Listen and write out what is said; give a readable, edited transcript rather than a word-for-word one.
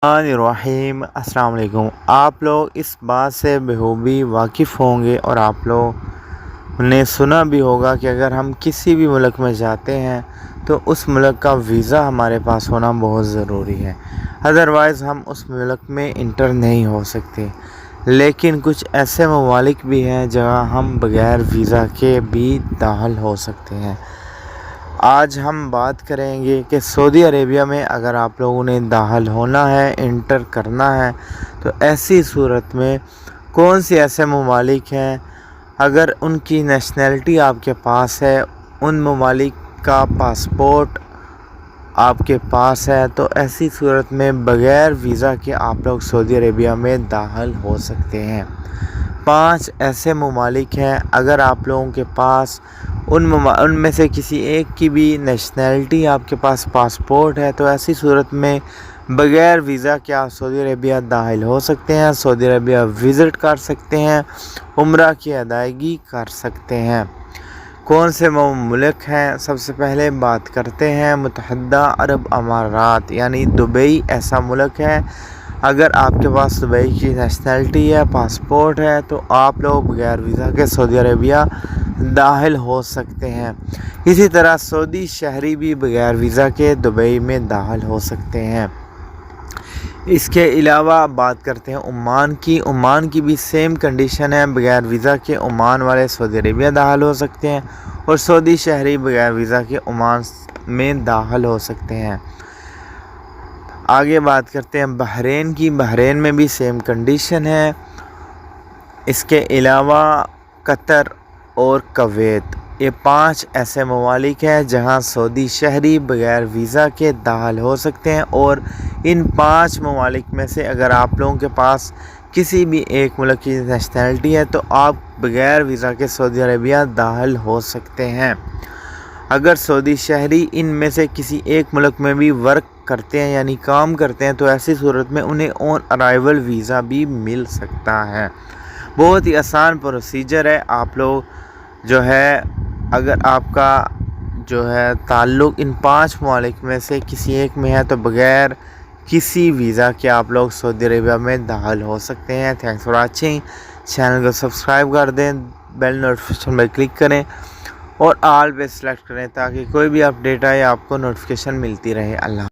الرحیم السلام علیکم۔ آپ لوگ اس بات سے بخوبی واقف ہوں گے اور آپ لوگ نے سنا بھی ہوگا کہ اگر ہم کسی بھی ملک میں جاتے ہیں تو اس ملک کا ویزا ہمارے پاس ہونا بہت ضروری ہے، ادروائز ہم اس ملک میں انٹر نہیں ہو سکتے۔ لیکن کچھ ایسے ممالک بھی ہیں جہاں ہم بغیر ویزا کے بھی داخل ہو سکتے ہیں۔ آج ہم بات کریں گے کہ سعودی عربیہ میں اگر آپ لوگوں نے داخل ہونا ہے، انٹر کرنا ہے، تو ایسی صورت میں کون سے ایسے ممالک ہیں اگر ان کی نیشنلٹی آپ کے پاس ہے، ان ممالک کا پاسپورٹ آپ کے پاس ہے، تو ایسی صورت میں بغیر ویزا کے آپ لوگ سعودی عربیہ میں داخل ہو سکتے ہیں۔ 5 ایسے ممالک ہیں اگر آپ لوگوں کے پاس ان میں سے کسی ایک کی بھی نیشنلٹی آپ کے پاس پاسپورٹ ہے، تو ایسی صورت میں بغیر ویزا کے آپ سعودی عربیہ داخل ہو سکتے ہیں، سعودی عربیہ وزٹ کر سکتے ہیں، عمرہ کی ادائیگی کر سکتے ہیں۔ کون سے ملک ہیں؟ سب سے پہلے بات کرتے ہیں متحدہ عرب امارات یعنی دبئی۔ ایسا ملک ہے اگر آپ کے پاس دبئی کی نیشنلٹی ہے، پاسپورٹ ہے، تو آپ لوگ بغیر ویزا کے سعودی عربیہ داخل ہو سکتے ہیں۔ اسی طرح سعودی شہری بھی بغیر ویزا کے دبئی میں داخل ہو سکتے ہیں۔ اس کے علاوہ بات کرتے ہیں عمان کی۔ عمان کی بھی سیم کنڈیشن ہے، بغیر ویزا کے عمان والے سعودی عربیہ داخل ہو سکتے ہیں اور سعودی شہری بغیر ویزا کے عمان میں داخل ہو سکتے ہیں۔ آگے بات کرتے ہیں بحرین کی۔ بحرین میں بھی سیم کنڈیشن ہے۔ اس کے علاوہ قطر اور کویت، یہ 5 ایسے ممالک ہیں جہاں سعودی شہری بغیر ویزا کے داخل ہو سکتے ہیں، اور ان 5 ممالک میں سے اگر آپ لوگوں کے پاس کسی بھی ایک ملک کی نیشنلٹی ہے تو آپ بغیر ویزا کے سعودی عربیہ داخل ہو سکتے ہیں۔ اگر سعودی شہری ان میں سے کسی ایک ملک میں بھی ورک کرتے ہیں یعنی کام کرتے ہیں، تو ایسی صورت میں انہیں آن ارائیول ویزا بھی مل سکتا ہے۔ بہت ہی آسان پروسیجر ہے۔ آپ لوگ جو ہے اگر آپ کا جو ہے تعلق ان 5 ممالک میں سے کسی ایک میں ہے تو بغیر کسی ویزا کے آپ لوگ سعودی عربیہ میں داخل ہو سکتے ہیں۔ Thanks for watching. چینل کو سبسکرائب کر دیں، بیل نوٹیفیکیشن پہ کلک کریں اور آل پہ سلیکٹ کریں تاکہ کوئی بھی اپڈیٹ آئے آپ کو نوٹیفیکیشن ملتی رہے۔ اللہ